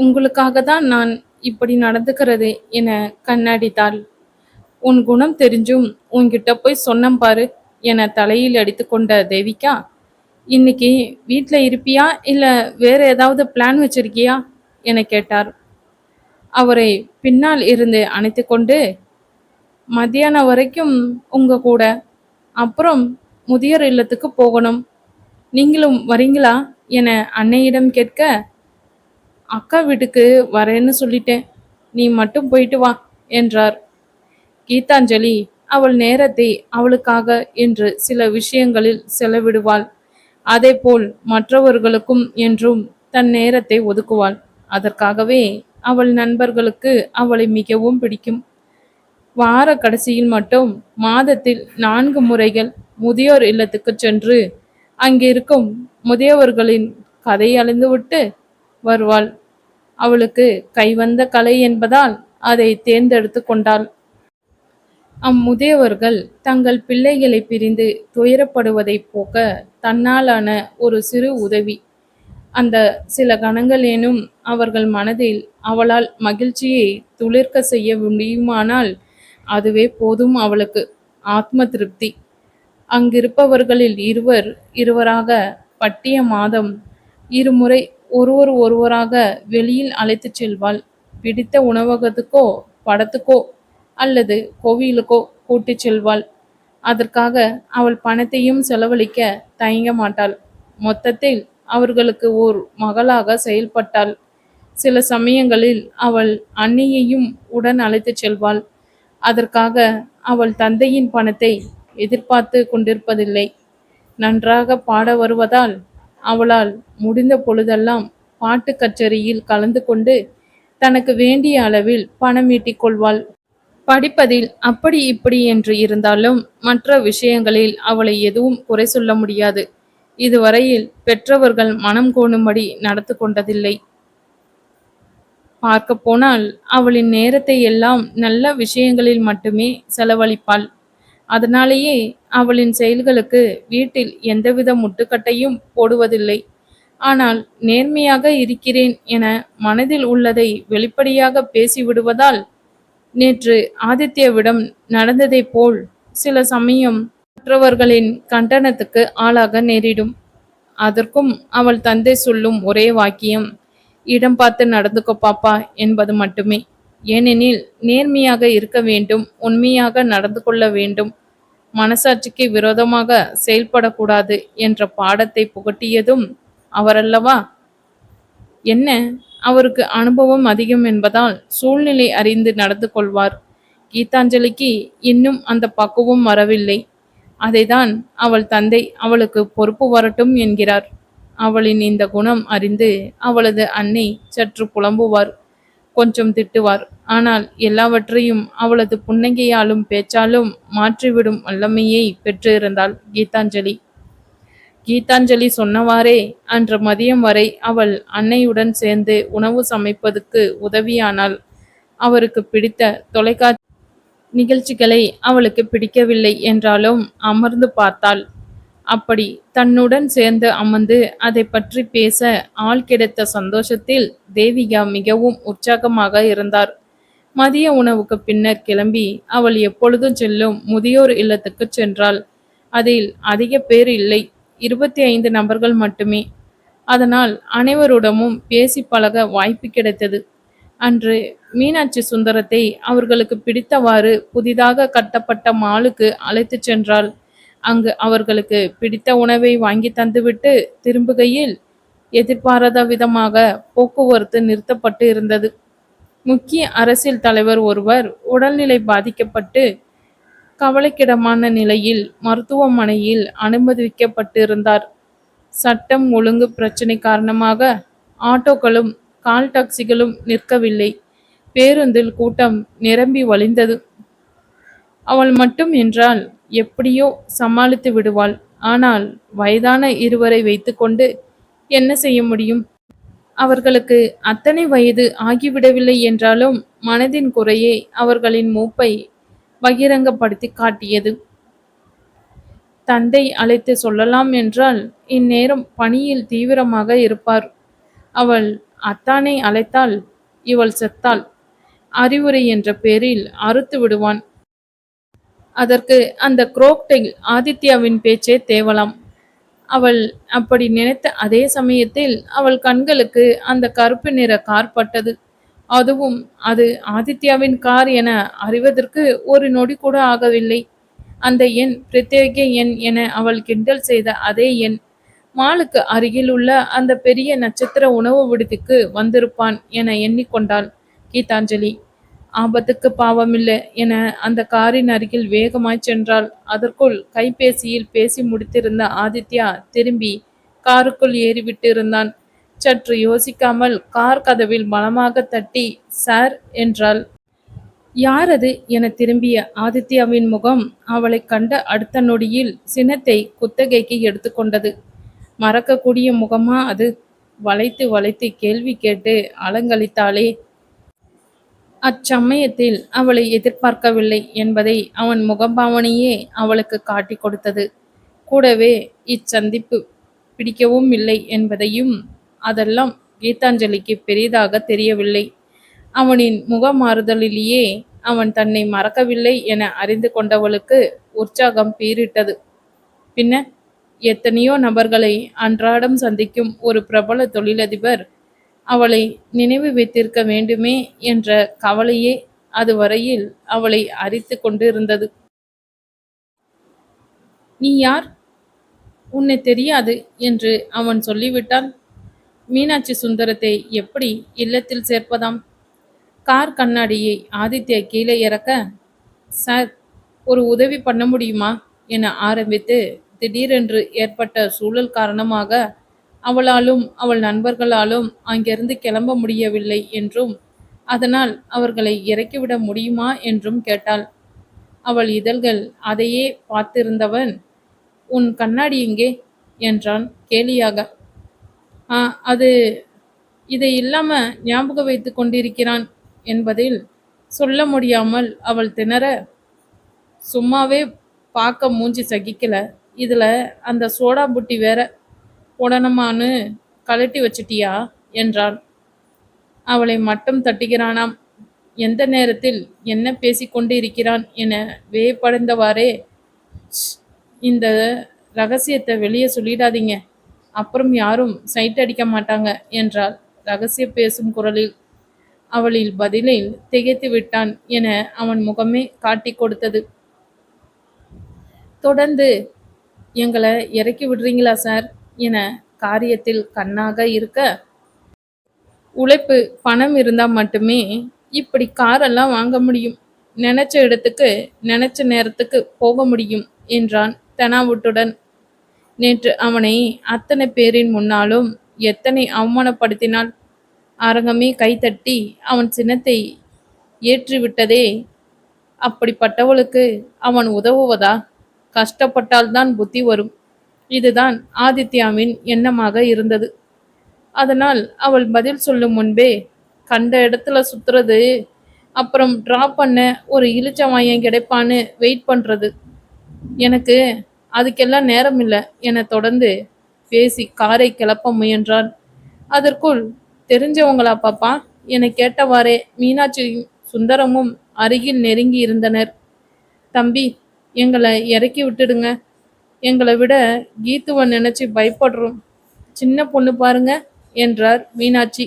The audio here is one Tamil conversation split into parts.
உங்களுக்காக தான் நான் இப்படி நடந்துக்கிறது என கண்ணடித்தாள். உன் குணம் தெரிஞ்சும் உன்கிட்ட போய் சொன்னேன் பாரு என தலையில் அடித்துக்கொண்ட தேவிகா, இன்னைக்கு வீட்ல இருப்பியா இல்ல வேற ஏதாவது பிளான் வச்சிருக்கியா என கேட்டார். அவரை பின்னால் இருந்து அணைத்துக்கொண்டு, மத்தியானம் வரைக்கும் உங்க கூட, அப்புறம் முதியோர் இல்லத்துக்கு போகணும், நீங்களும் வரீங்களா என அன்னையிடம் கேட்க, அக்கா வீட்டுக்கு வரேன்னு சொல்லிட்டேன், நீ மட்டும் போயிட்டு வா என்றார். கீதாஞ்சலி அவள் நேரத்தை அவளுக்காக என்று சில விஷயங்களில் செலவிடுவாள். அதேபோல் மற்றவர்களுக்கும் என்றும் தன் நேரத்தை ஒதுக்குவாள். அதற்காகவே அவள் நண்பர்களுக்கு அவளை மிகவும் பிடிக்கும். வார கடைசியில் மட்டும் மாதத்தில் 4 முறைகள் முதியோர் இல்லத்துக்கு சென்று அங்கிருக்கும் முதியவர்களின் கதை அறிந்துவிட்டு வருவாள். அவளுக்கு கைவந்த கலை என்பதால் அதை தேர்ந்தெடுத்து கொண்டாள். அம்முதியவர்கள் தங்கள் பிள்ளைகளை பிரிந்து துயரப்படுவதை போக்க தன்னாலான ஒரு சிறு உதவி. அந்த சில கணங்களேனும் அவர்கள் மனதில் அவளால் மகிழ்ச்சியை துளிர்க்க செய்ய முடியுமானால் அதுவே போதும் அவளுக்கு. ஆத்ம திருப்தி. அங்கிருப்பவர்களில் இருவராக பட்டிய மாதம் 2 முறை ஒருவராக வெளியில் அழைத்துச் செல்வாள். பிடித்த உணவகத்துக்கோ படத்துக்கோ அல்லது கோவிலுக்கோ கூட்டிச் செல்வாள். அதற்காக அவள் பணத்தையும் செலவழிக்க தயங்க மாட்டாள். மொத்தத்தில் அவர்களுக்கு ஓர் மகளாக செயல்பட்டாள். சில சமயங்களில் அவள் அண்ணியையும் உடன் அழைத்துச் செல்வாள். அதற்காக அவள் தந்தையின் பணத்தை எதிர்பார்த்து கொண்டிருப்பதில்லை. நன்றாக பாட வருவதால் அவளால் முடிந்த பொழுதெல்லாம் பாட்டு கச்சேரியில் கலந்து கொண்டு தனக்கு வேண்டிய அளவில் பணம் ஈட்டிக் கொள்வாள். படிப்பதில் அப்படி இப்படி என்று இருந்தாலும் மற்ற விஷயங்களில் அவளை எதுவும் குறை சொல்ல முடியாது. இதுவரையில் பெற்றவர்கள் மனம் கோணும்படி நடந்து கொண்டதில்லை. பார்க்க போனால் அவளின் நேரத்தை எல்லாம் நல்ல விஷயங்களில் மட்டுமே செலவழிப்பாள். அதனாலேயே அவளின் செயல்களுக்கு வீட்டில் எந்தவித முட்டுக்கட்டையும் போடுவதில்லை. ஆனால் நேர்மையாக இருக்கிறேன் என மனதில் உள்ளதை வெளிப்படையாக பேசிவிடுவதால் நேற்று ஆதித்யவிடம் நடந்ததைப் போல் சில சமயம் மற்றவர்களின் கண்டனத்துக்கு ஆளாக நேரிடும். அதற்கும் அவள் தந்தை சொல்லும் ஒரே வாக்கியம், இடம் பார்த்து நடந்துக்கோ பாப்பா என்பது மட்டுமே. ஏனெனில் நேர்மையாக இருக்க வேண்டும், உண்மையாக நடந்து கொள்ள வேண்டும், மனசாட்சிக்கு விரோதமாக செயல்படக்கூடாது என்ற பாடத்தை புகட்டியதும் அவரல்லவா. என்ன, அவருக்கு அனுபவம் அதிகம் என்பதால் சூழ்நிலை அறிந்து நடந்து கொள்வார். கீதாஞ்சலிக்கு இன்னும் அந்த பக்குவம் வரவில்லை. அதைதான் அவள் தந்தை அவளுக்கு பொறுப்பு வரட்டும் என்கிறார். அவளின் இந்த குணம் அறிந்து அவளது அன்னை சற்று புலம்புவார், கொஞ்சம் திட்டுவார். ஆனால் எல்லாவற்றையும் அவளது புன்னகையாலும் பேச்சாலும் மாற்றிவிடும் வல்லமையை பெற்றிருந்தாள் கீதாஞ்சலி. கீதாஞ்சலி சொன்னவாறே அன்று மதியம் வரை அவள் அன்னையுடன் சேர்ந்து உணவு சமைப்பதற்கு உதவியானாள். அவருக்கு பிடித்த தொலைக்காட்சி நிகழ்ச்சிகளை அவளுக்கு பிடிக்கவில்லை என்றாலும் அமர்ந்து பார்த்தாள். அப்படி தன்னுடன் சேர்ந்து அமர்ந்து அதை பற்றி பேச ஆள் கிடைத்த சந்தோஷத்தில் தேவிகா மிகவும் உற்சாகமாக இருந்தார். மதிய உணவுக்கு பின்னர் கிளம்பி அவள் எப்பொழுதும் செல்லும் முதியோர் இல்லத்துக்கு சென்றாள். அதில் அதிக பேர் இல்லை, 25 நபர்கள் மட்டுமே. அதனால் அனைவருடமும் பேசி பழக வாய்ப்பு கிடைத்தது. அன்று மீனாட்சி சுந்தரத்தை அவர்களுக்கு பிடித்தவாறு புதிதாக கட்டப்பட்ட மாலுக்கு அழைத்து சென்றாள். அங்கு அவர்களுக்கு பிடித்த உணவை வாங்கி தந்துவிட்டு திரும்புகையில் எதிர்பாராத விதமாக போக்குவரத்து நிறுத்தப்பட்டு இருந்தது. முக்கிய அரசியல் தலைவர் ஒருவர் உடல்நிலை பாதிக்கப்பட்டு கவலைக்கிடமான நிலையில் மருத்துவமனையில் அனுமதிக்கப்பட்டிருந்தார். சட்டம் ஒழுங்கு பிரச்சினை காரணமாக ஆட்டோக்களும் கால் டாக்ஸிகளும் நிற்கவில்லை. பேருந்தில் கூட்டம் நிரம்பி வழிந்தது. அவள் மட்டும் என்றால் எப்படியோ சமாளித்து விடுவாள். ஆனால் வயதான இருவரை வைத்துக்கொண்டு என்ன செய்ய முடியும்? அவர்களுக்கு அத்தனை வயது ஆகிவிடவில்லை என்றாலும் மனதின் குறையை அவர்களின் மூப்பை பகிரங்கப்படுத்தி காட்டியது. தந்தை அழைத்து சொல்லலாம் என்றால் இந்நேரம் பணியில் தீவிரமாக இருப்பார். அவள் அத்தானை அழைத்தால் இவள் செத்தாள். அறிவுரை என்ற பேரில் அறுத்து விடுவான். அதற்கு அந்த குரோக்டெயில் ஆதித்யாவின் பேச்சே தேவலாம். அவள் அப்படி நினைத்த அதே சமயத்தில் அவள் கண்களுக்கு அந்த கருப்பு நிற கார் பட்டது. அதுவும் அது ஆதித்யாவின் கார் என அறிவதற்கு ஒரு நொடி கூட ஆகவில்லை. அந்த எண் பிரத்யேக எண் என அவள் கிண்டல் செய்த அதே எண். மாலுக்கு அருகில் உள்ள அந்த பெரிய நட்சத்திர உணவு விடுதிக்கு வந்திருப்பான் என எண்ணிக்கொண்டாள் கீதாஞ்சலி. ஆபத்துக்கு பாவமில்லை என அந்த காரின் அருகில் வேகமாய் சென்றாள். அதற்குள் கைபேசியில் பேசி முடித்திருந்த ஆதித்யா திரும்பி காருக்குள் ஏறிவிட்டு இருந்தான். சற்று யோசிக்காமல் கார் கதவில் பலமாக தட்டி சார் என்றாள். யார் அது என திரும்பிய ஆதித்யாவின் முகம் அவளை கண்ட அடுத்த நொடியில் சினத்தை குத்தகைக்கு எடுத்துக்கொண்டது. மறக்கக்கூடிய முகமா அது? வளைத்து வளைத்து கேள்வி கேட்டு அலங்கழித்தாளே. அச்சமயத்தில் அவளை எதிர்பார்க்கவில்லை என்பதை அவன் முகபாவனையே அவளுக்கு காட்டி கொடுத்தது. கூடவே இச்சந்திப்பு பிடிக்கவும் இல்லை என்பதையும். அதெல்லாம் கீதாஞ்சலிக்கு பெரிதாக தெரியவில்லை. அவனின் முகமாறுதலிலேயே அவன் தன்னை மறக்கவில்லை என அறிந்து கொண்டவளுக்கு உற்சாகம் பீரிட்டது. பின்ன எத்தனையோ நபர்களை அன்றாடம் சந்திக்கும் ஒரு பிரபல தொழிலதிபர் அவளை நினைவு வைத்திருக்க வேண்டுமே என்ற கவலையே அதுவரையில் அவளை அரித்து கொண்டு இருந்தது. நீ யார்? உன்னை தெரியாது என்று அவன் சொல்லிவிட்டான். மீனாட்சி சுந்தரத்தை எப்படி இல்லத்தில் சேர்ப்பதாம்? கார் கண்ணாடியை ஆதித்யா கீழே இறக்க, சார் ஒரு உதவி பண்ண முடியுமா என ஆரம்பித்து திடீரென்று ஏற்பட்ட சூழல் காரணமாக அவளாலும் அவள் நண்பர்களாலும் அங்கிருந்து கிளம்ப முடியவில்லை என்றும் அதனால் அவர்களை இறக்கிவிட முடியுமா என்றும் கேட்டாள். அவள் இதழ்கள் அதையே பார்த்திருந்தவன், உன் கண்ணாடி எங்கே என்றான் கேலியாக. அது இதை இல்லாம ஞாபகம் வைத்து கொண்டிருக்கிறான் என்பதில் சொல்ல முடியாமல் அவள் திணற, சும்மாவே பார்க்க மூஞ்சி சகிக்கல, இதுல அந்த சோடா புட்டி வேற உடனமானு கழட்டி வச்சிட்டியா என்றான். அவளை மட்டும் தட்டுகிறானாம். எந்த நேரத்தில் என்ன பேசிக்கொண்டு இருக்கிறான் என வேப்படைந்தவாறே, இந்த ரகசியத்தை வெளியே சொல்லிடாதீங்க, அப்புறம் யாரும் சைட் அடிக்க மாட்டாங்க என்றாள் ரகசிய பேசும் குரலில். அவளில் பதிலில் திகைத்து விட்டான் என அவன் முகமே காட்டி கொடுத்தது. தொடர்ந்து, எங்களை இறக்கி விடுறீங்களா சார் என காரியத்தில் கண்ணாக இருக்க, உழைப்பு பணம் இருந்தால் மட்டுமே இப்படி காரெல்லாம் வாங்க முடியும், நினைச்ச இடத்துக்கு நினைச்ச நேரத்துக்கு போக முடியும் என்றான் தெனாவுட்டுடன். நேற்று அவனை அத்தனை பேரின் முன்னாலும் எத்தனை அவமானப்படுத்தினாள். அரங்கமே கைத்தட்டி அவன் சினத்தை ஏற்றிவிட்டதே. அப்படிப்பட்டவளுக்கு அவன் உதவுவதா? கஷ்டப்பட்டால்தான் புத்தி வரும். இதுதான் ஆதித்யாவின் எண்ணமாக இருந்தது. அதனால் அவள் பதில் சொல்லும் முன்பே, கண்ட இடத்துல சுத்துறது, அப்புறம் டிராப் பண்ண ஒரு இளிச்சவாயன் கிடைப்பான்னு வெயிட் பண்றது, எனக்கு அதுக்கெல்லாம் நேரம் இல்லை என தொடர்ந்து பேசி காரை கிளப்ப முயன்றான். அதற்குள், தெரிஞ்சவங்களா பாப்பா என கேட்டவாறே மீனாட்சி சுந்தரமும் அருகில் நெருங்கி இருந்தனர். தம்பி, எங்களை இறக்கி விட்டுடுங்க, எங்களை விட கீத்துவை நினைச்சு பயப்படுறோம், சின்ன பொண்ணு பாருங்க என்றார் மீனாட்சி.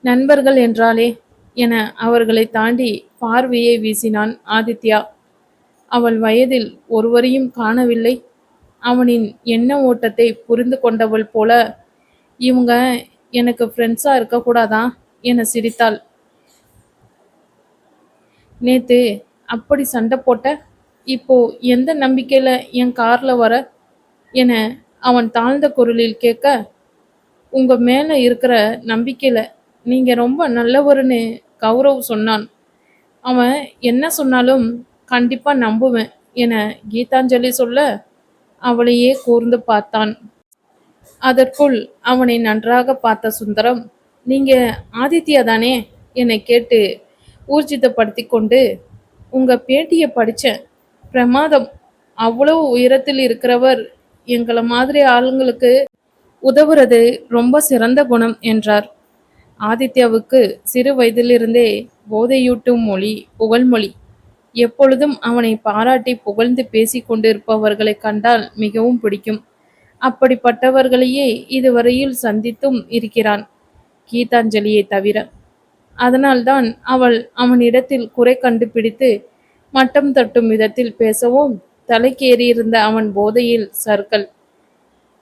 நண்பர்கள் என்றாலே என அவர்களை தாண்டி பார்வையை வீசினான் ஆதித்யா. அவள் வயதில் ஒருவரையும் காணவில்லை. அவனின் எண்ண ஓட்டத்தை புரிந்து கொண்டவள் போல, இவங்க எனக்கு ஃப்ரெண்ட்ஸா இருக்கக்கூடாதா என சிரித்தாள். நேத்து அப்படி சண்டை போட்ட, இப்போ எந்த நம்பிக்கையில என் கார்ல வர என அவன் தாழ்ந்த குரலில் கேட்க, உங்க மேல இருக்கிற நம்பிக்கையில, நீங்க ரொம்ப நல்லவருன்னு கௌரவ் சொன்னான். அவன் என்ன சொன்னாலும் கண்டிப்பா நம்புவேன் என கீதாஞ்சலி சொல்ல, அவளையே கூர்ந்து பார்த்தான். அதற்குள் அவனை நன்றாக பார்த்த சுந்தரம், நீங்க ஆதித்யா தானே என கேட்டு ஊர்ஜிதப்படுத்தி கொண்டு, உங்க பேட்டியை படித்தேன், பிரமாதம், அவ்வளவு உயரத்தில் இருக்கிறவர் எங்களை மாதிரி ஆளுங்களுக்கு உதவுறது ரொம்ப சிறந்த குணம் என்றார். ஆதித்யாவுக்கு சிறு வயதிலிருந்தே போதையூட்டும் மொழி புகழ்மொழி. எப்பொழுதும் அவனை பாராட்டி புகழ்ந்து பேசிக் கொண்டிருப்பவர்களை கண்டால் மிகவும் பிடிக்கும். அப்படிப்பட்டவர்களையே இதுவரையில் சந்தித்தும் இருக்கிறான், கீதாஞ்சலியை தவிர. அதனால்தான் அவள் அவனிடத்தில் குறை கண்டுபிடித்து மட்டம் தட்டும் விதத்தில் பேசவும் தலைக்கேறியிருந்த அவன் போதையில் சறுக்கல்.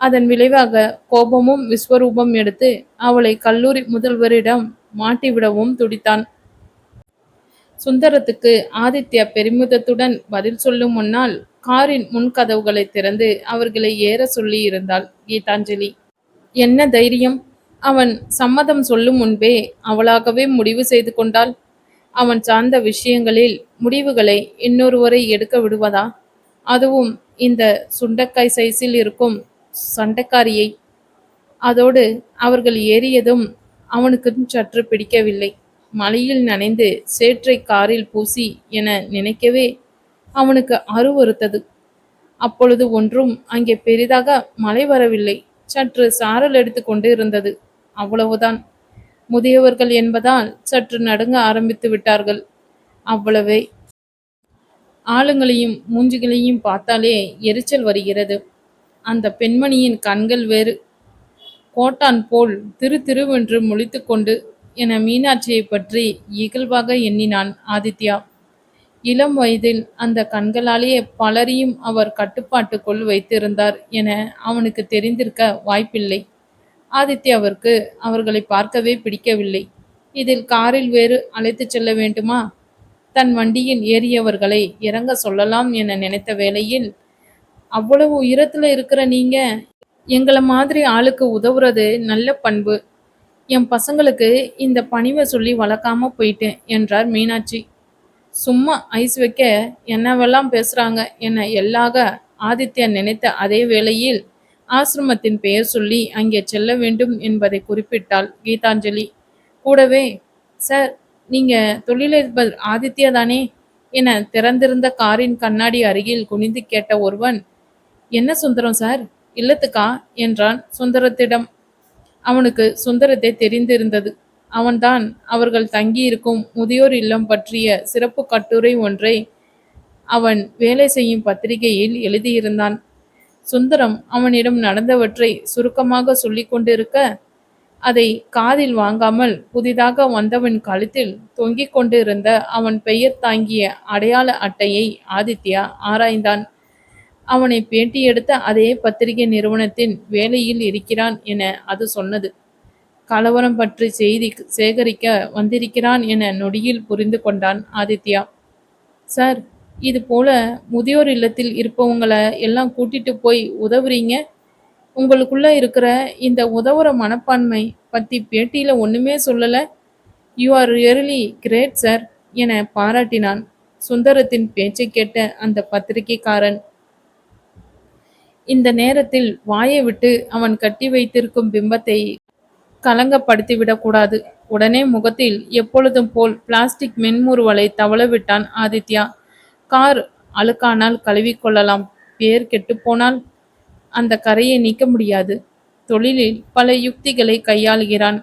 அதன் விளைவாக கோபமும் விஸ்வரூபம் எடுத்து அவளை கல்லூரி முதல்வரிடம் மாட்டிவிடவும் துடித்தான். சுந்தரத்துக்கு ஆதித்யா பெருமிதத்துடன் பதில் சொல்லும் முன்னால் காரின் முன்கதவுகளை திறந்து அவர்களை ஏற சொல்லி இருந்தாள் கீதாஞ்சலி. என்ன தைரியம்! அவன் சம்மதம் சொல்லும் முன்பே அவளாகவே முடிவு செய்து கொண்டாள். அவன் சார்ந்த விஷயங்களில் முடிவுகளை இன்னொருவரை எடுக்க விடுவதா? அதுவும் இந்த சுண்டக்காய் சைஸில் இருக்கும் சண்டைக்காரியை. அதோடு அவர்கள் ஏறியதும் அவனுக்கு சற்று பிடிக்கவில்லை. மழையில் நனைந்து சேற்றை காரில் பூசி என நினைக்கவே அவனுக்கு அருவருத்தது. அப்பொழுது ஒன்றும் அங்கே பெரிதாக மழை வரவில்லை. சற்று சாரல் எடுத்து கொண்டு இருந்தது, அவ்வளவுதான். முதியவர்கள் என்பதால் சற்று நடுங்க ஆரம்பித்து விட்டார்கள், அவ்வளவே. ஆளுங்களையும் மூஞ்சிகளையும் பார்த்தாலே எரிச்சல் வருகிறது. அந்த பெண்மணியின் கண்கள் வேறு. கோட்டான் போல் திரு திருவென்று முழித்து கொண்டு என மீனாட்சியை பற்றி இகழ்வாக எண்ணினான் ஆதித்யா. இளம் வயதில் அந்த கண்களாலேயே பலரையும் அவர் கட்டுப்பாட்டுக்குள் வைத்திருந்தார் என அவனுக்கு தெரிந்திருக்க வாய்ப்பில்லை. ஆதித்யாவிற்கு அவர்களை பார்க்கவே பிடிக்கவில்லை. இதில் காரில் வேறு அழைத்துச் செல்ல வேண்டுமா? தன் வண்டியில் ஏறியவர்களை இறங்க சொல்லலாம் என நினைத்த வேளையில், அவ்வளவு உயரத்துல இருக்கிற நீங்க எங்களை மாதிரி ஆளுக்கு உதவுறது நல்ல பண்பு. என் பசங்களுக்கு இந்த பணிவை சொல்லி வளர்க்காம போயிட்டேன் என்றார் மீனாட்சி. சும்மா ஐஸ் வைக்க என்னவெல்லாம் பேசுறாங்க என எல்லாக ஆதித்யா நினைத்த அதே வேளையில் ஆசிரமத்தின் பெயர் சொல்லி அங்கே செல்ல வேண்டும் என்பதை குறிப்பிட்டாள் கீதாஞ்சலி. கூடவே, சார், நீங்க தொழிலதிபர் ஆதித்யா தானே என திறந்திருந்த காரின் கண்ணாடி அருகில் குனிந்து கேட்ட ஒருவன், என்ன சுந்தரம் சார், இல்லத்துக்கா என்றான் சுந்தரத்திடம். அவனுக்கு சுந்தரத்தை தெரிந்திருந்தது. அவன்தான் அவர்கள் தங்கியிருக்கும் முதியோர் இல்லம் பற்றிய சிறப்பு கட்டுரை ஒன்றை அவன் வேலை செய்யும் பத்திரிகையில் எழுதியிருந்தான். சுந்தரம் அவனிடம் நடந்தவற்றை சுருக்கமாக சொல்லி கொண்டிருக்க, அதை காதில் வாங்காமல் புதிதாக வந்தவன் கழுத்தில் தொங்கிக் கொண்டிருந்த அவன் பெயர் தாங்கிய அடையாள அட்டையை ஆதித்யா ஆராய்ந்தான். அவனை பேட்டியெடுத்த அதே பத்திரிகை நிறுவனத்தின் வேலையில் இருக்கிறான் என அது சொன்னது. கலவரம் பற்றி செய்தி சேகரிக்க வந்திருக்கிறான் என நொடியில் புரிந்து கொண்டான் ஆதித்யா. சார், இது போல முதியோர் இல்லத்தில் இருப்பவங்களை எல்லாம் கூட்டிட்டு போய் உதவுறீங்க. உங்களுக்குள்ள இருக்கிற இந்த உதவுற மனப்பான்மை பத்தி பேட்டியில ஒண்ணுமே சொல்லல. You are really great sir என பாராட்டினான் சுந்தரத்தின் பேச்சை கேட்ட அந்த பத்திரிகைக்காரன். இந்த நேரத்தில் வாயை விட்டு அவன் கட்டி வைத்திருக்கும் பிம்பத்தை கலங்கப்படுத்திவிடக்கூடாது. உடனே முகத்தில் எப்பொழுதும் போல் பிளாஸ்டிக் மென்முறுவலை தவளவிட்டான் ஆதித்யா. கார் அழுக்கானால் கழுவிக்கொள்ளலாம், பேர் கெட்டுப்போனால் அந்த கரையை நீக்க முடியாது. தொழிலில் பல யுக்திகளை கையாளுகிறான்.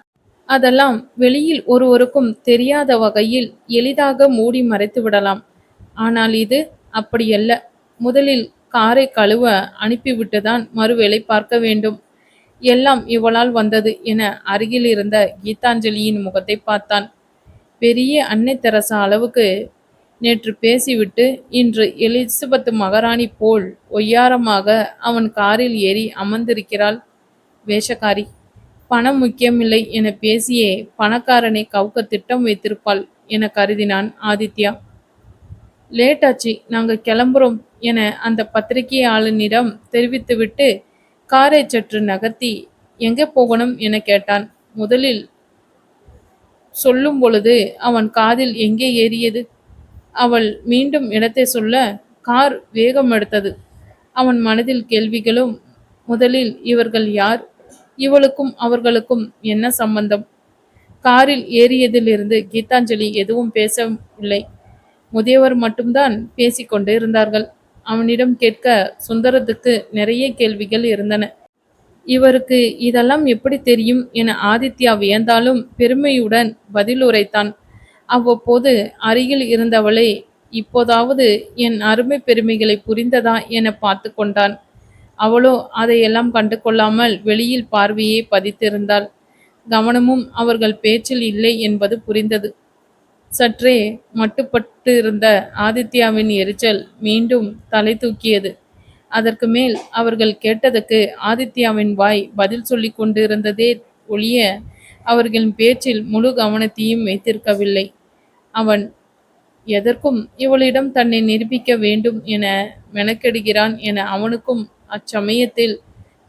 அதெல்லாம் வெளியில் ஒருவருக்கும் தெரியாத வகையில் எளிதாக மூடி மறைத்து விடலாம். ஆனால் இது அப்படியல்ல. முதலில் காரை கழுவ அனுப்பிவிட்டுதான் மறுவேளை பார்க்க வேண்டும். எல்லாம் இவளால் வந்தது என அருகில் இருந்த கீதாஞ்சலியின் முகத்தை பார்த்தான். பெரிய அன்னை தெரசா அளவுக்கு நேற்று பேசிவிட்டு இன்று எலிசபெத் மகாராணி போல் ஒய்யாரமாக அவன் காரில் ஏறி அமர்ந்திருக்கிறாள் வேஷக்காரி. பணம் முக்கியமில்லை என பேசியே பணக்காரனை கவுக்க திட்டம் வைத்திருப்பாள் என கருதினான் ஆதித்யா. லேட் ஆச்சு, நாங்க கிளம்புறோம் என அந்த பத்திரிகையாளனிடம் தெரிவித்துவிட்டு காரை சற்று நகர்த்தி எங்கே போகணும் என கேட்டான். முதலில் சொல்லும் பொழுது அவன் காதில் எங்கே ஏறியது? அவள் மீண்டும் இடத்தை சொல்ல கார் வேகம் எடுத்தது. அவன் மனதில் கேள்விகளும். முதலில் இவர்கள் யார்? இவளுக்கும் அவர்களுக்கும் என்ன சம்பந்தம்? காரில் ஏறியதிலிருந்து கீதாஞ்சலி எதுவும் பேசவில்லை. முதியவர் மட்டும்தான் பேசிக்கொண்டு இருந்தார்கள். அவனிடம் கேட்க சுந்தரத்துக்கு நிறைய கேள்விகள் இருந்தன. இவருக்கு இதெல்லாம் எப்படி தெரியும் என ஆதித்யா வியந்தாலும் பெருமையுடன் பதில் உரைத்தான். அவ்வப்போது அருகில் இருந்தவளை இப்போதாவது என் அருமை பெருமைகளை புரிந்ததா என பார்த்து கொண்டான். அவளோ அதையெல்லாம் கண்டு கொள்ளாமல் வெளியில் பார்வையே பதித்திருந்தாள். கவனமும் அவர்கள் பேச்சில் இல்லை என்பது புரிந்தது. சற்றே மட்டுப்பட்டு இருந்த ஆதித்யாவின் எரிச்சல் மீண்டும் தலை தூக்கியது. அதற்கு மேல் அவர்கள் கேட்டதுக்கு ஆதித்யாவின் வாய் பதில் சொல்லி கொண்டு இருந்ததே ஒழிய அவர்களின் பேச்சில் முழு கவனத்தையும் வைத்திருக்கவில்லை. அவன் எதற்கும் இவளிடம் தன்னை நிரூபிக்க வேண்டும் என மெனக்கெடுகிறான் என அவனுக்கும் அச்சமயத்தில்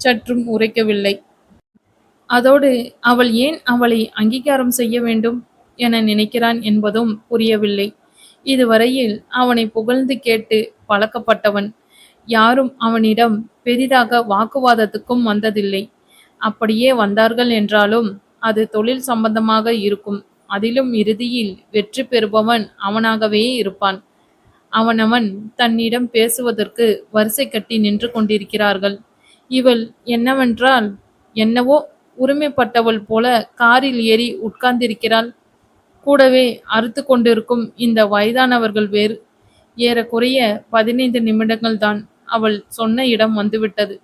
சற்றும் உரைக்கவில்லை. அதோடு அவள் ஏன் அவளை அங்கீகாரம் செய்ய வேண்டும் என நினைக்கிறான் என்பதும் புரியவில்லை. இதுவரையில் அவனை புகழ்ந்து கேட்டு பழக்கப்பட்டவன். யாரும் அவனிடம் பெரிதாக வாக்குவாதத்துக்கும் வந்ததில்லை. அப்படியே வந்தார்கள் என்றாலும் அது தொழில் சம்பந்தமாக இருக்கும். அதிலும் இறுதியில் வெற்றி பெறுபவன் அவனாகவே இருப்பான். அவனவன் தன்னிடம் பேசுவதற்கு வரிசை கட்டி நின்று கொண்டிருக்கிறார்கள். இவள் என்னவென்றால் என்னவோ உரிமைப்பட்டவள் போல காரில் ஏறி உட்கார்ந்திருக்கிறாள். கூடவே அறுத்து கொண்டிருக்கும் இந்த வயதானவர்கள் வேறு. ஏறக்குறைய 15 நிமிடங்கள் தான் அவள் சொன்ன இடம் வந்துவிட்டது.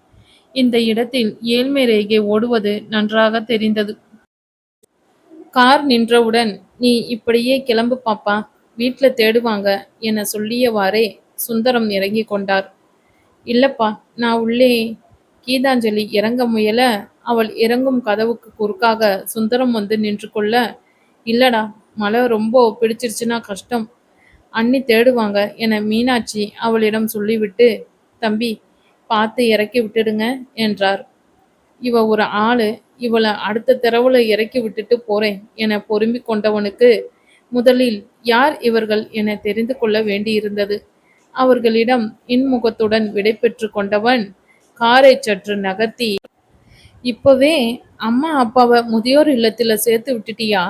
இந்த இடத்தில் ஏழ்மை ரேகை ஓடுவது நன்றாக தெரிந்தது. கார் நின்றவுடன், நீ இப்படியே கிளம்பு பாப்பா, வீட்ல தேடுவாங்க என சொல்லியவாறே சுந்தரம் இறங்கி கொண்டார். இல்லப்பா, நான் உள்ளே. கீதாஞ்சலி இறங்க முயல அவள் இறங்கும் கதவுக்கு குறுக்காக சுந்தரம் வந்து நின்று கொள்ள, இல்லடா, மழை ரொம்ப பிடிச்சிருச்சுன்னா கஷ்டம், அண்ணி தேடுவாங்க என மீனாட்சி அவளிடம் சொல்லிவிட்டு, தம்பி பார்த்து இறக்கி விட்டுடுங்க என்றார். இவ ஒரு ஆளு, இவளை அடுத்த தெருவுல இறக்கி விட்டுட்டு போறேன் என பொறுமிக் கொண்டவனுக்கு முதலில் யார் இவர்கள் என தெரிந்து கொள்ள வேண்டியிருந்தது. அவர்களிடம் இன்முகத்துடன் விடை பெற்று கொண்டவன் காரை சற்று நகர்த்தி, இப்பவே அம்மா அப்பாவை முதியோர் இல்லத்துல சேர்த்து விட்டுட்டியா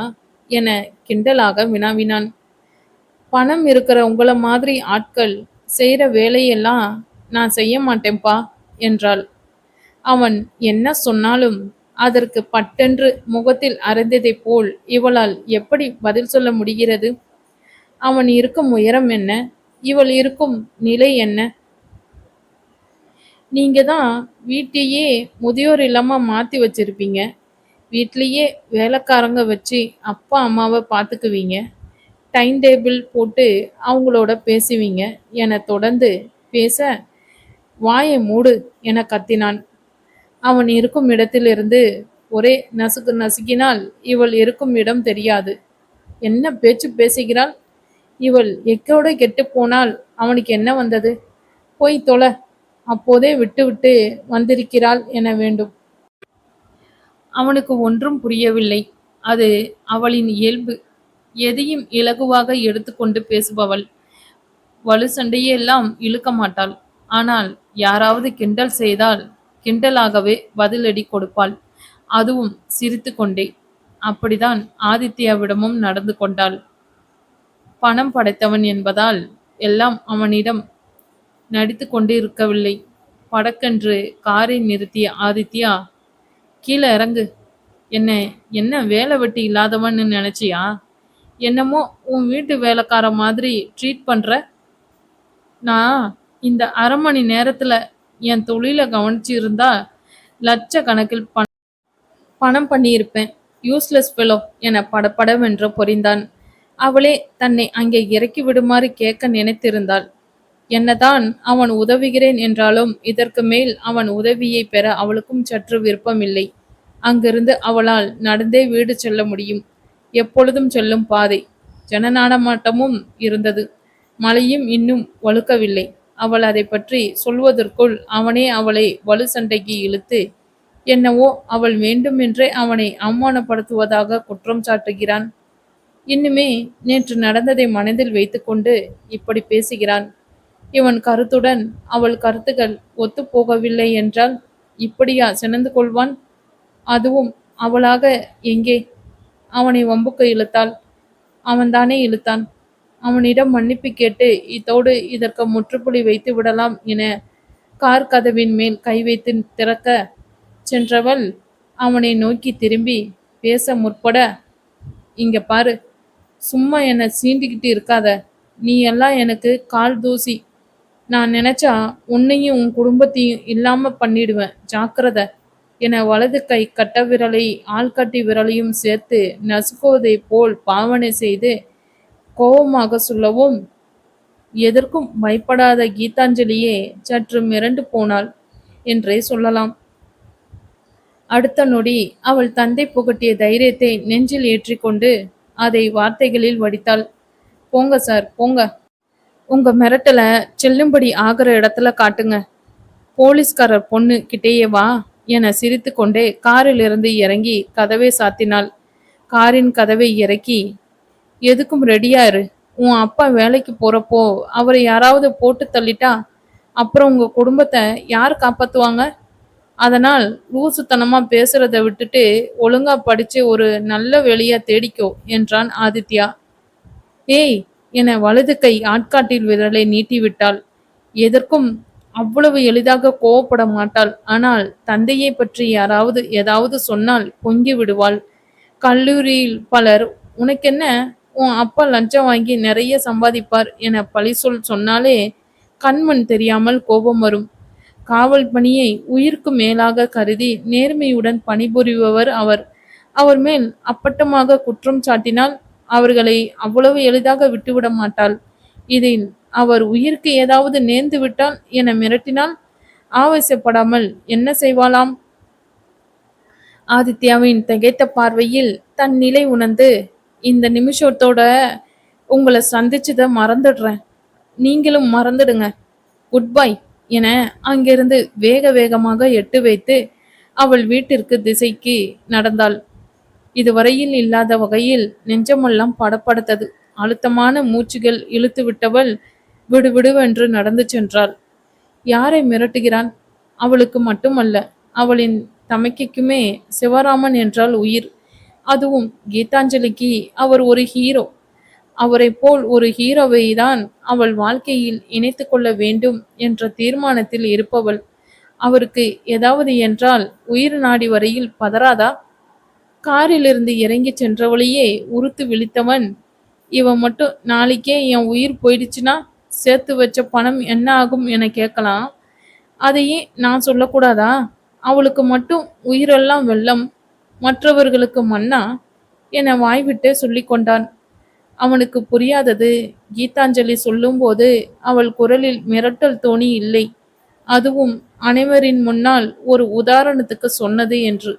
என கிண்டலாக வினாவினான். பணம் இருக்கிற உங்கள மாதிரி ஆட்கள் செய்கிற வேலையெல்லாம் நான் செய்ய மாட்டேன்பா என்றாள். அவன் என்ன சொன்னாலும் அதற்கு பட்டென்று முகத்தில் அறைந்ததைப் போல் இவளால் எப்படி பதில் சொல்ல முடிகிறது? அவன் இருக்கும் உயரம் என்ன? இவள் இருக்கும் நிலை என்ன? நீங்க தான் வீட்டையே முதியோர் இல்லமா மாற்றி வச்சிருப்பீங்க. வீட்லேயே வேலைக்காரங்க வச்சு அப்பா அம்மாவை பார்த்துக்குவீங்க. டைம் டேபிள் போட்டு அவங்களோட பேசுவீங்க என தொடர்ந்து பேச, வாயை மூடு என கத்தினான். அவன் இருக்கும் இடத்திலிருந்து ஒரே நசுக்கு நசுக்கினால் இவள் இருக்கும் இடம் தெரியாது. என்ன பேச்சு பேசுகிறாள்? இவள் எக்கோட கெட்டு போனால் அவனுக்கு என்ன வந்தது? போய் தொலை, அப்போதே விட்டு விட்டு வந்திருக்கிறாள் என வேண்டும். அவனுக்கு ஒன்றும் புரியவில்லை. அது அவளின் இயல்பு. எதையும் இலகுவாக எடுத்துக்கொண்டு பேசுபவள். வலு சண்டையெல்லாம் இழுக்க மாட்டாள். ஆனால் யாராவது கிண்டல் செய்தால் கிண்டலாகவே பதிலடி கொடுப்பாள். அதுவும் சிரித்து கொண்டே. அப்படிதான் ஆதித்யாவிடமும் நடந்து கொண்டாள். பணம் படைத்தவன் என்பதால் எல்லாம் அவனிடம் நடித்து கொண்டு இருக்கவில்லை. படக்கென்று காரை நிறுத்திய ஆதித்யா, கீழே இறங்கு. என்ன வேலை வெட்டி இல்லாதவன்னு நினைச்சியா? என்னமோ உன் வீட்டு வேலைக்கார மாதிரி ட்ரீட் பண்ற. நான் இந்த அரை மணி நேரத்துல என் தொழிலை கவனிச்சு இருந்தா லட்சக்கணக்கில் பணம் பண்ணியிருப்பேன். யூஸ்லெஸ் ஃபெலோ என படபடவென்று பொறிந்தான். அவளே தன்னை அங்கே இறக்கி விடுமாறு கேட்க நினைத்திருந்தாள். என்னதான் அவன் உதவுகிறேன் என்றாலும் இதற்கு மேல் அவன் உதவியை பெற அவளுக்கும் சற்று விருப்பமில்லை. அங்கிருந்து அவளால் நடந்தே வீடு செல்ல முடியும். எப்பொழுதும் செல்லும் பாதை. ஜனநாடமாட்டமும் இருந்தது. மழையும் இன்னும் வழுக்கவில்லை. அவள் அதை பற்றி சொல்வதற்குள் அவனே அவளை வலு சண்டைக்கு இழுத்து, என்னவோ அவள் வேண்டுமென்றே அவனை அவமானப்படுத்துவதாக குற்றம் சாட்டுகிறான். இன்னுமே நேற்று நடந்ததை மனதில் வைத்துக்கொண்டு இப்படி பேசுகிறான். இவன் கருத்துடன் அவள் கருத்துக்கள் ஒத்து போகவில்லை என்றால் இப்படியா சினந்து கொள்வான்? அதுவும் அவளாக எங்கே? அவனை வம்புக்கு இழுத்தாள். அவன்தானே இழுத்தான். அவனிடம் மன்னிப்பு கேட்டு இதோடு இதற்கு முற்றுப்புள்ளி வைத்து விடலாம் என கார் கதவின் மேல் கை வைத்து திறக்க, சென்றவள் அவனை நோக்கி திரும்பி பேச முற்பட, இங்க பாரு, சும்மா என்னை சீண்டிக்கிட்டு இருக்காத. நீ எல்லாம் எனக்கு கால் தூசி. நான் நினைச்சா உன்னையும் உன் குடும்பத்தையும் இல்லாம பண்ணிடுவேன், ஜாக்கிரதை என வலது கை கட்ட விரலை ஆள்காட்டி விரலையும் சேர்த்து நசுக்குவதை போல் பாவனை செய்து கோபமாக சொல்லவும், எதற்கும் பயப்படாத கீதாஞ்சலியே சற்று மிரண்டு போனாள் என்றே சொல்லலாம். அடுத்த நொடி அவள் தந்தை புகட்டிய தைரியத்தை நெஞ்சில் ஏற்றிக்கொண்டு அதை வார்த்தைகளில் வடித்தாள். போங்க சார், போங்க. உங்க மிரட்டலை செல்லும்படி ஆகிற இடத்துல காட்டுங்க. போலீஸ்காரர் பொண்ணு கிட்டேயே வா என சிரித்து கொண்டே காரிலிருந்து இறங்கி கதவை சாத்தினாள். காரின் கதவை இறக்கி, எதுக்கும் ரெடியா இரு. உன் அப்பா வேலைக்கு போறப்போ அவரை யாராவது போட்டு தள்ளிட்டா அப்புறம் உங்க குடும்பத்தை யார் காப்பாத்துவாங்க? அதனால் லூசுத்தனமா பேசுறத விட்டுட்டு ஒழுங்கா படிச்சு ஒரு நல்ல வேலையா தேடிக்கோ என்றான் ஆதித்யா. ஏய் என வலது கை ஆட்காட்டில் விரலை நீட்டிவிட்டாள். எதற்கும் அவ்வளவு எளிதாக கோவப்பட மாட்டாள். ஆனால் தந்தையை பற்றி யாராவது ஏதாவது சொன்னால் பொங்கி விடுவாள். கல்லூரியில் பலர், உனக்கென்ன, உன் அப்பா லஞ்சம் வாங்கி நிறைய சம்பாதிப்பார் என பழி சொன்னாலே கண்மண் தெரியாமல் கோபம் வரும். காவல் பணியை உயிருக்கு மேலாக கருதி நேர்மையுடன் பணிபுரிபவர் அவர். அவர் மேல் அப்பட்டமாக குற்றம் சாட்டினால் அவர்களை அவ்வளவு எளிதாக விட்டுவிட மாட்டாள். இதில் அவர் உயிருக்கு ஏதாவது நேர்ந்து விட்டால் என மிரட்டினால் ஆவேசப்படாமல் என்ன செய்வாளாம்? ஆதித்யாவின் திகைத்த பார்வையில் தன் நிலை உணர்ந்து, இந்த நிமிஷத்தோட உங்களை சந்திச்சத மறந்துடுறேன், நீங்களும் மறந்துடுங்க, குட் பை என அங்கிருந்து வேக வேகமாக எட்டு வைத்து அவள் வீட்டிற்கு திசைக்கு நடந்தாள். இதுவரையில் இல்லாத வகையில் நெஞ்சமெல்லாம் படப்படுத்தது. அழுத்தமான மூச்சுகள் இழுத்து விட்டவள் விடுவிடுவென்று நடந்து சென்றாள். யாரை மிரட்டுகிறான்? அவளுக்கு மட்டுமல்ல, அவளின் தமக்கைக்குமே சிவராமன் என்றால் உயிர். அதுவும் கீதாஞ்சலிக்கு அவர் ஒரு ஹீரோ. அவரை போல் ஒரு ஹீரோவை தான் அவள் வாழ்க்கையில் இணைத்து கொள்ள வேண்டும் என்ற தீர்மானத்தில் இருப்பவள். அவருக்கு ஏதாவது என்றால் உயிர் நாடி வரையில் பதறாதா? காரிலிருந்து இறங்கி சென்றவளையே உறுத்து விழித்தவன், இவன் மட்டும் நாளைக்கே என் உயிர் போயிடுச்சுன்னா சேர்த்து வச்ச பணம் என்ன ஆகும் என கேட்கலாம். அதையே நான் சொல்லக்கூடாதா? அவளுக்கு மட்டும் உயிரெல்லாம் வெள்ளம், மற்றவர்களுக்கு மன்னா என வாய்விட்டே சொல்லி கொண்டான். அவனுக்கு புரியாதது, கீதாஞ்சலி சொல்லும்போது அவள் குரலில் மிரட்டல் தோணி இல்லை, அதுவும் அனைவரின் முன்னால் ஒரு உதாரணத்துக்கு சொன்னது என்று.